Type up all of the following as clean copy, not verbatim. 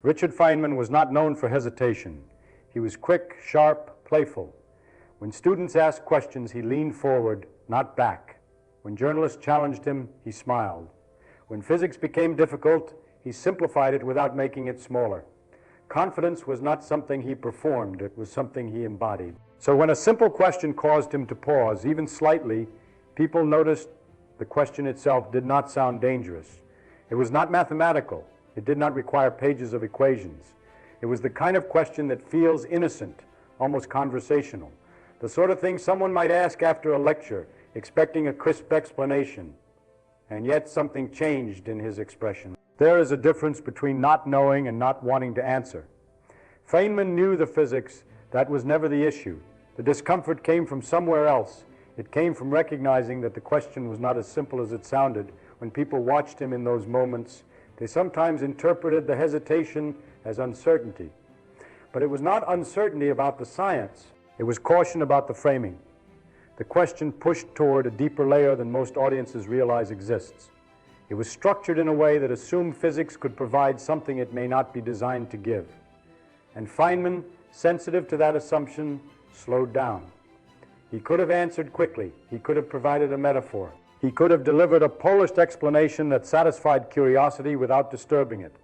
Richard Feynman was not known for hesitation. He was quick, sharp, playful. When students asked questions, he leaned forward, not back. When journalists challenged him, he smiled. When physics became difficult, he simplified it without making it smaller. Confidence was not something he performed, it was something he embodied. So when a simple question caused him to pause, even slightly, people noticed the question itself did not sound dangerous. It was not mathematical. It did not require pages of equations. It was the kind of question that feels innocent, almost conversational. The sort of thing someone might ask after a lecture, expecting a crisp explanation, and yet something changed in his expression. There is a difference between not knowing and not wanting to answer. Feynman knew the physics. That was never the issue. The discomfort came from somewhere else. It came from recognizing that the question was not as simple as it sounded. When people watched him in those moments, they sometimes interpreted the hesitation as uncertainty. But it was not uncertainty about the science. It was caution about the framing. The question pushed toward a deeper layer than most audiences realize exists. It was structured in a way that assumed physics could provide something it may not be designed to give. And Feynman, sensitive to that assumption, slowed down. He could have answered quickly. He could have provided a metaphor. He could have delivered a polished explanation that satisfied curiosity without disturbing it.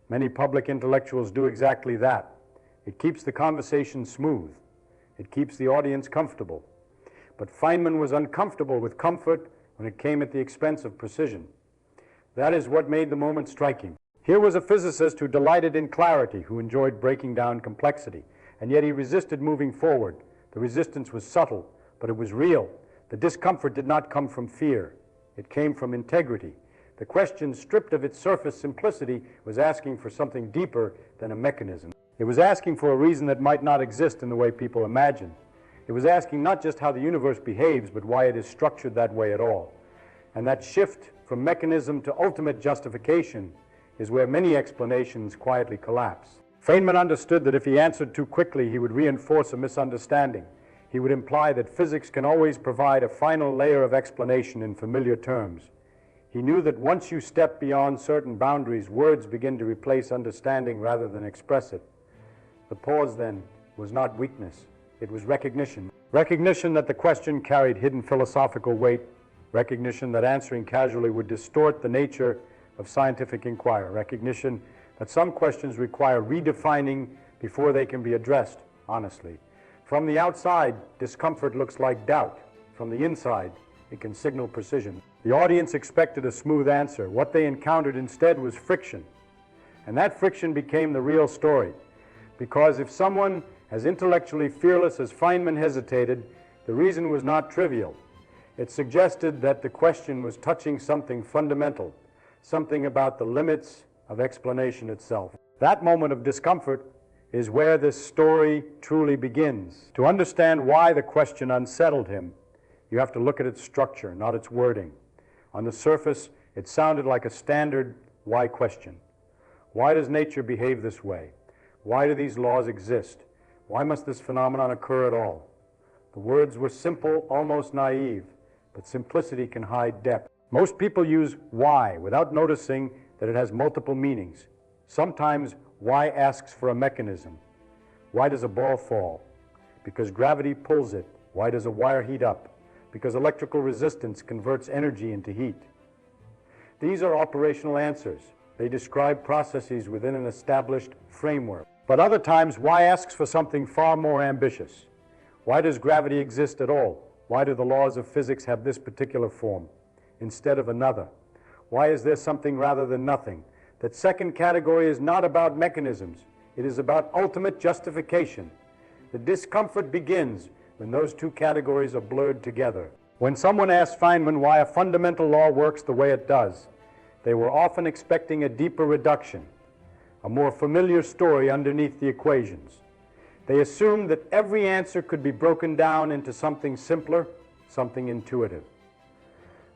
Many public intellectuals do exactly that. It keeps the conversation smooth. It keeps the audience comfortable. But Feynman was uncomfortable with comfort when it came at the expense of precision. That is what made the moment striking. Here was a physicist who delighted in clarity, who enjoyed breaking down complexity, and yet he resisted moving forward. The resistance was subtle, but it was real. The discomfort did not come from fear. It came from integrity. The question, stripped of its surface simplicity, was asking for something deeper than a mechanism. It was asking for a reason that might not exist in the way people imagine. It was asking not just how the universe behaves, but why it is structured that way at all. And that shift from mechanism to ultimate justification is where many explanations quietly collapse. Feynman understood that if he answered too quickly, he would reinforce a misunderstanding. He would imply that physics can always provide a final layer of explanation in familiar terms. He knew that once you step beyond certain boundaries, words begin to replace understanding rather than express it. The pause, then, was not weakness. It was recognition. Recognition that the question carried hidden philosophical weight. Recognition that answering casually would distort the nature of scientific inquiry. Recognition that some questions require redefining before they can be addressed honestly. From the outside, discomfort looks like doubt. From the inside, it can signal precision. The audience expected a smooth answer. What they encountered instead was friction. And that friction became the real story. Because if someone as intellectually fearless as Feynman hesitated, the reason was not trivial. It suggested that the question was touching something fundamental, something about the limits of explanation itself. That moment of discomfort is where this story truly begins. To understand why the question unsettled him, you have to look at its structure, not its wording. On the surface, it sounded like a standard why question. Why does nature behave this way? Why do these laws exist? Why must this phenomenon occur at all? The words were simple, almost naive, but simplicity can hide depth. Most people use why without noticing that it has multiple meanings. Sometimes why asks for a mechanism. Why does a ball fall? Because gravity pulls it. Why does a wire heat up? Because electrical resistance converts energy into heat. These are operational answers. They describe processes within an established framework. But other times, why asks for something far more ambitious. Why does gravity exist at all? Why do the laws of physics have this particular form instead of another? Why is there something rather than nothing? That second category is not about mechanisms. It is about ultimate justification. The discomfort begins when those two categories are blurred together. When someone asked Feynman why a fundamental law works the way it does, they were often expecting a deeper reduction, a more familiar story underneath the equations. They assumed that every answer could be broken down into something simpler, something intuitive.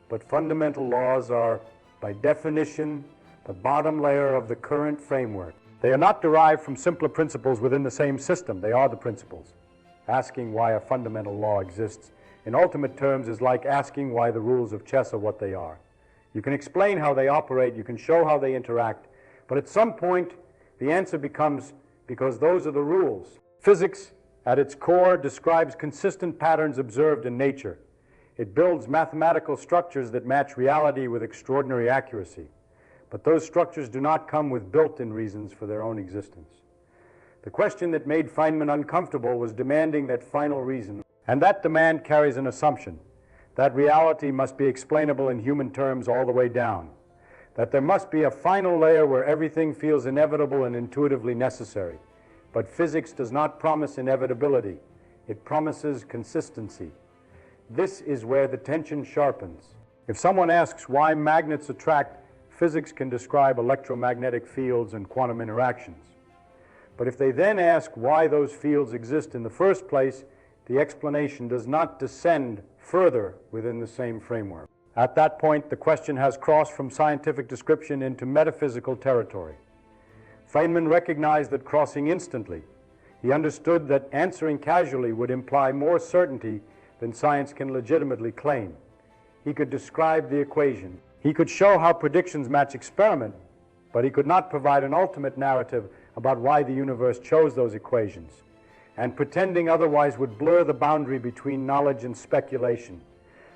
But fundamental laws are, by definition, the bottom layer of the current framework. They are not derived from simpler principles within the same system. They are the principles. Asking why a fundamental law exists in ultimate terms is like asking why the rules of chess are what they are. You can explain how they operate, you can show how they interact, but at some point The answer becomes because those are the rules. Physics, at its core, describes consistent patterns observed in nature. It builds mathematical structures that match reality with extraordinary accuracy. But those structures do not come with built-in reasons for their own existence. The question that made Feynman uncomfortable was demanding that final reason. And that demand carries an assumption that reality must be explainable in human terms all the way down, that there must be a final layer where everything feels inevitable and intuitively necessary. But physics does not promise inevitability. It promises consistency. This is where the tension sharpens. If someone asks why magnets attract, physics can describe electromagnetic fields and quantum interactions. But if they then ask why those fields exist in the first place, the explanation does not descend further within the same framework. At that point, the question has crossed from scientific description into metaphysical territory. Feynman recognized that crossing instantly. He understood that answering casually would imply more certainty than science can legitimately claim. He could describe the equation. He could show how predictions match experiment, but he could not provide an ultimate narrative about why the universe chose those equations. And pretending otherwise would blur the boundary between knowledge and speculation.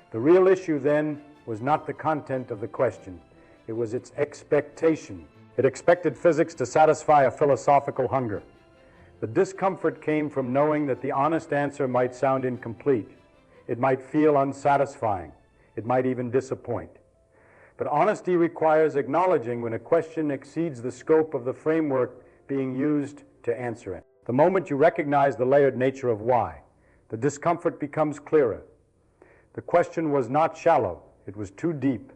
The real issue then was not the content of the question. It was its expectation. It expected physics to satisfy a philosophical hunger. The discomfort came from knowing that the honest answer might sound incomplete. It might feel unsatisfying. It might even disappoint. But honesty requires acknowledging when a question exceeds the scope of the framework being used to answer it. The moment you recognize the layered nature of why, the discomfort becomes clearer. The question was not shallow, it was too deep.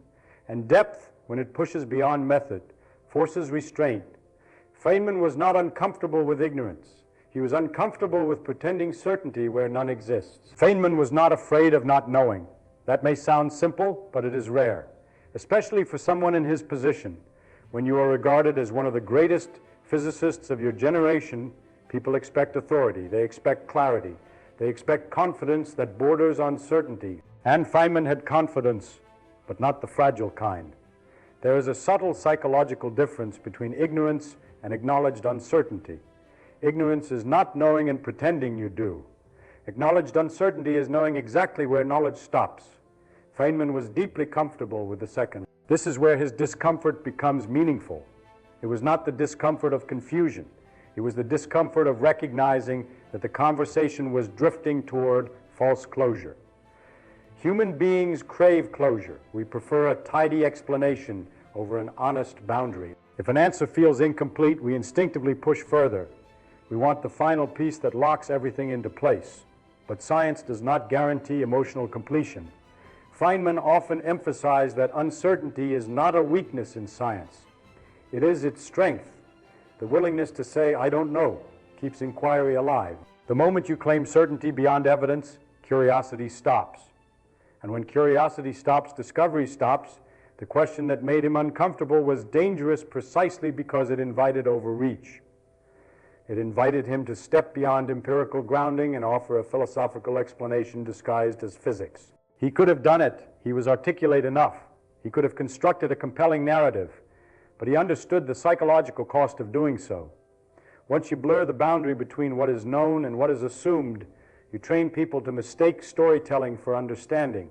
And depth, when it pushes beyond method, forces restraint. Feynman was not uncomfortable with ignorance. He was uncomfortable with pretending certainty where none exists. Feynman was not afraid of not knowing. That may sound simple, but it is rare, especially for someone in his position. When you are regarded as one of the greatest physicists of your generation, people expect authority, they expect clarity, they expect confidence that borders on certainty. And Feynman had confidence, but not the fragile kind. There is a subtle psychological difference between ignorance and acknowledged uncertainty. Ignorance is not knowing and pretending you do. Acknowledged uncertainty is knowing exactly where knowledge stops. Feynman was deeply comfortable with the second. This is where his discomfort becomes meaningful. It was not the discomfort of confusion. It was the discomfort of recognizing that the conversation was drifting toward false closure. Human beings crave closure. We prefer a tidy explanation over an honest boundary. If an answer feels incomplete, we instinctively push further. We want the final piece that locks everything into place. But science does not guarantee emotional completion. Feynman often emphasized that uncertainty is not a weakness in science. It is its strength. The willingness to say, I don't know, keeps inquiry alive. The moment you claim certainty beyond evidence, curiosity stops. And when curiosity stops, discovery stops. The question that made him uncomfortable was dangerous precisely because it invited overreach. It invited him to step beyond empirical grounding and offer a philosophical explanation disguised as physics. He could have done it. He was articulate enough. He could have constructed a compelling narrative. But he understood the psychological cost of doing so. Once you blur the boundary between what is known and what is assumed, you train people to mistake storytelling for understanding.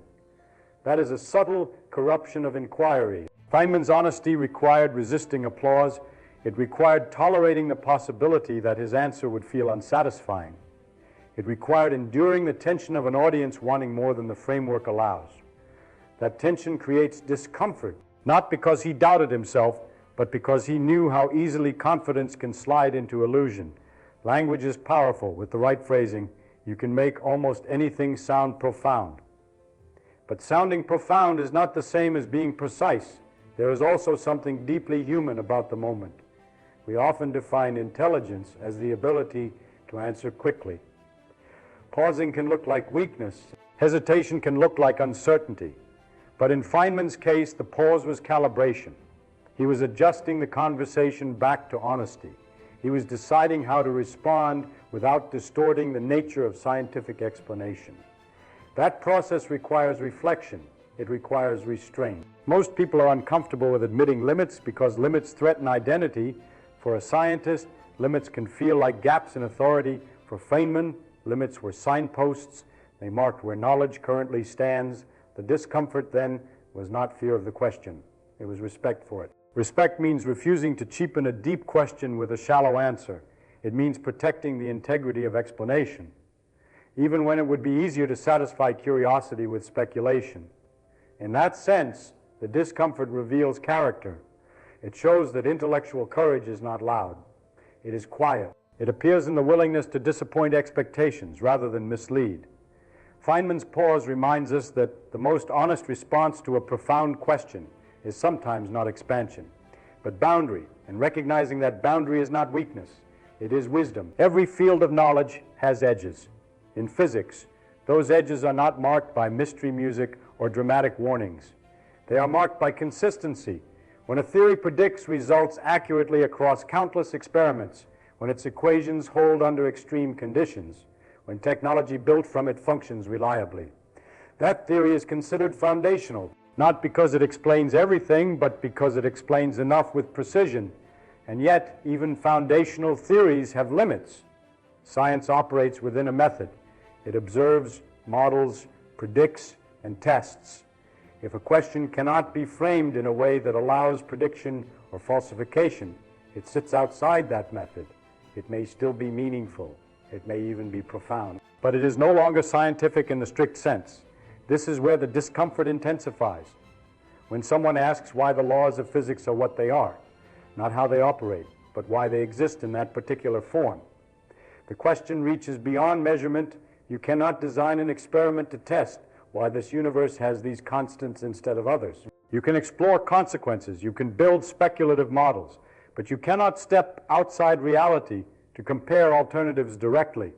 That is a subtle corruption of inquiry. Feynman's honesty required resisting applause. It required tolerating the possibility that his answer would feel unsatisfying. It required enduring the tension of an audience wanting more than the framework allows. That tension creates discomfort, not because he doubted himself, but because he knew how easily confidence can slide into illusion. Language is powerful. With the right phrasing, you can make almost anything sound profound. But sounding profound is not the same as being precise. There is also something deeply human about the moment. We often define intelligence as the ability to answer quickly. Pausing can look like weakness. Hesitation can look like uncertainty. But in Feynman's case, the pause was calibration. He was adjusting the conversation back to honesty. He was deciding how to respond without distorting the nature of scientific explanation. That process requires reflection. It requires restraint. Most people are uncomfortable with admitting limits because limits threaten identity. For a scientist, limits can feel like gaps in authority. For Feynman, limits were signposts. They marked where knowledge currently stands. The discomfort then was not fear of the question. It was respect for it. Respect means refusing to cheapen a deep question with a shallow answer. It means protecting the integrity of explanation, even when it would be easier to satisfy curiosity with speculation. In that sense, the discomfort reveals character. It shows that intellectual courage is not loud. It is quiet. It appears in the willingness to disappoint expectations rather than mislead. Feynman's pause reminds us that the most honest response to a profound question is sometimes not expansion, but boundary, and recognizing that boundary is not weakness, it is wisdom. Every field of knowledge has edges. In physics, those edges are not marked by mystery music or dramatic warnings. They are marked by consistency. When a theory predicts results accurately across countless experiments, when its equations hold under extreme conditions, when technology built from it functions reliably, that theory is considered foundational, not because it explains everything, but because it explains enough with precision. And yet, even foundational theories have limits. Science operates within a method. It observes, models, predicts, and tests. If a question cannot be framed in a way that allows prediction or falsification, it sits outside that method. It may still be meaningful. It may even be profound. But it is no longer scientific in the strict sense. This is where the discomfort intensifies. When someone asks why the laws of physics are what they are, not how they operate, but why they exist in that particular form, the question reaches beyond measurement. You cannot design an experiment to test why this universe has these constants instead of others. You can explore consequences. You can build speculative models, but you cannot step outside reality to compare alternatives directly.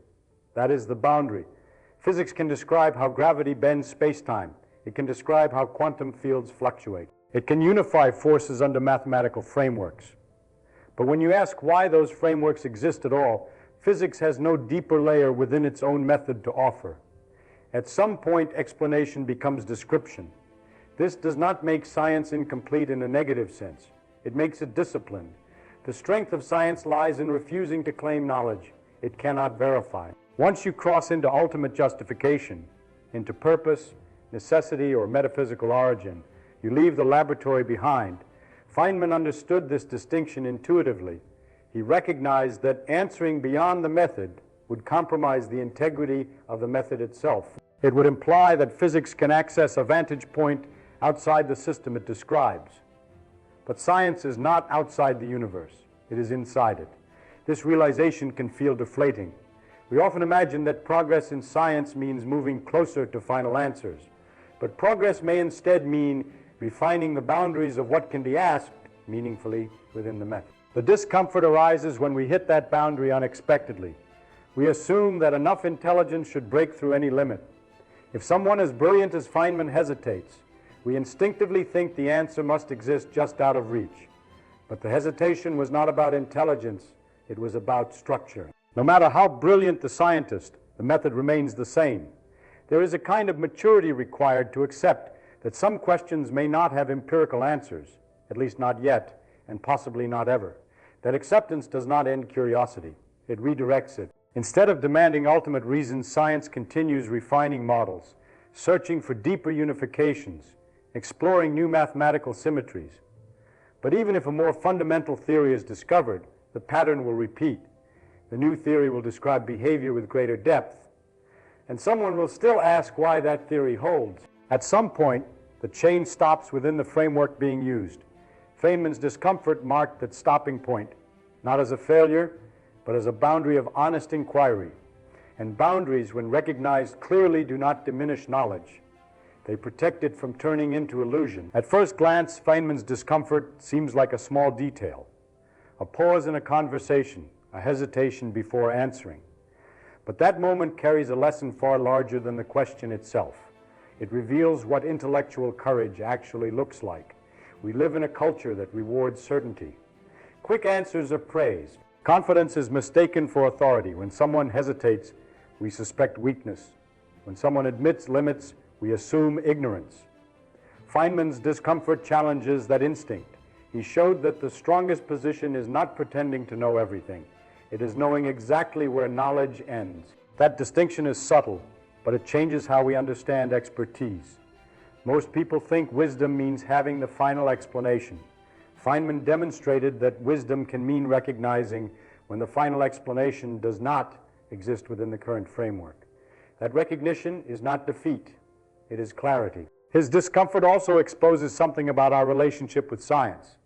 That is the boundary. Physics can describe how gravity bends space-time. It can describe how quantum fields fluctuate. It can unify forces under mathematical frameworks. But when you ask why those frameworks exist at all, physics has no deeper layer within its own method to offer. At some point, explanation becomes description. This does not make science incomplete in a negative sense. It makes it disciplined. The strength of science lies in refusing to claim knowledge it cannot verify. Once you cross into ultimate justification, into purpose, necessity, or metaphysical origin, you leave the laboratory behind. Feynman understood this distinction intuitively. He recognized that answering beyond the method would compromise the integrity of the method itself. It would imply that physics can access a vantage point outside the system it describes. But science is not outside the universe. It is inside it. This realization can feel deflating. We often imagine that progress in science means moving closer to final answers. But progress may instead mean refining the boundaries of what can be asked meaningfully within the method. The discomfort arises when we hit that boundary unexpectedly. We assume that enough intelligence should break through any limit. If someone as brilliant as Feynman hesitates, we instinctively think the answer must exist just out of reach. But the hesitation was not about intelligence, it was about structure. No matter how brilliant the scientist, the method remains the same. There is a kind of maturity required to accept that some questions may not have empirical answers, at least not yet, and possibly not ever. That acceptance does not end curiosity, it redirects it. Instead of demanding ultimate reasons, science continues refining models, searching for deeper unifications, exploring new mathematical symmetries. But even if a more fundamental theory is discovered, the pattern will repeat. The new theory will describe behavior with greater depth, and someone will still ask why that theory holds. At some point, the chain stops within the framework being used. Feynman's discomfort marked that stopping point, not as a failure, but as a boundary of honest inquiry. And boundaries, when recognized clearly, do not diminish knowledge. They protect it from turning into illusion. At first glance, Feynman's discomfort seems like a small detail, a pause in a conversation, a hesitation before answering. But that moment carries a lesson far larger than the question itself. It reveals what intellectual courage actually looks like. We live in a culture that rewards certainty. Quick answers are praised. Confidence is mistaken for authority. When someone hesitates, we suspect weakness. When someone admits limits, we assume ignorance. Feynman's discomfort challenges that instinct. He showed that the strongest position is not pretending to know everything. It is knowing exactly where knowledge ends. That distinction is subtle, but it changes how we understand expertise. Most people think wisdom means having the final explanation. Feynman demonstrated that wisdom can mean recognizing when the final explanation does not exist within the current framework. That recognition is not defeat, it is clarity. His discomfort also exposes something about our relationship with science.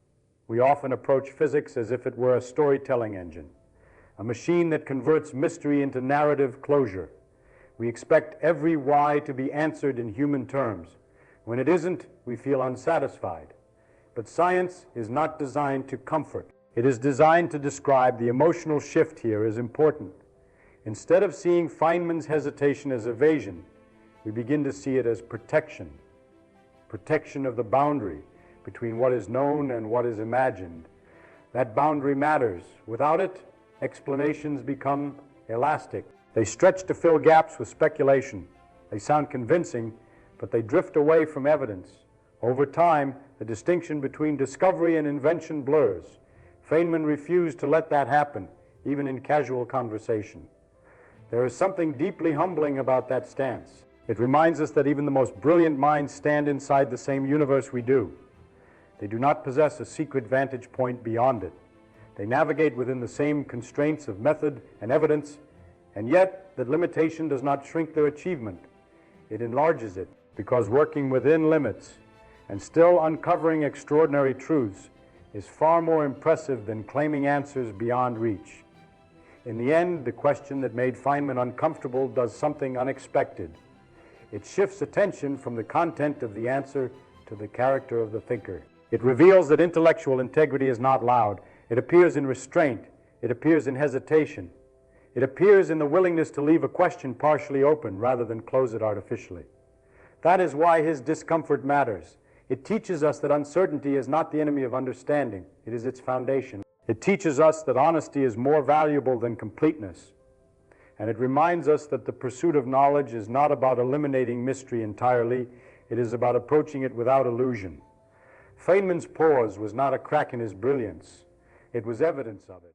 We often approach physics as if it were a storytelling engine, a machine that converts mystery into narrative closure. We expect every why to be answered in human terms. When it isn't, we feel unsatisfied. But science is not designed to comfort. It is designed to describe. The emotional shift here is important. Instead of seeing Feynman's hesitation as evasion, we begin to see it as protection. Protection of the boundary between what is known and what is imagined. That boundary matters. Without it, explanations become elastic. They stretch to fill gaps with speculation. They sound convincing, but they drift away from evidence. Over time, the distinction between discovery and invention blurs. Feynman refused to let that happen, even in casual conversation. There is something deeply humbling about that stance. It reminds us that even the most brilliant minds stand inside the same universe we do. They do not possess a secret vantage point beyond it. They navigate within the same constraints of method and evidence, and yet that limitation does not shrink their achievement. It enlarges it, because working within limits and still uncovering extraordinary truths is far more impressive than claiming answers beyond reach. In the end, the question that made Feynman uncomfortable does something unexpected. It shifts attention from the content of the answer to the character of the thinker. It reveals that intellectual integrity is not loud. It appears in restraint. It appears in hesitation. It appears in the willingness to leave a question partially open rather than close it artificially. That is why his discomfort matters. It teaches us that uncertainty is not the enemy of understanding. It is its foundation. It teaches us that honesty is more valuable than completeness. And it reminds us that the pursuit of knowledge is not about eliminating mystery entirely. It is about approaching it without illusion. Feynman's pause was not a crack in his brilliance. It was evidence of it.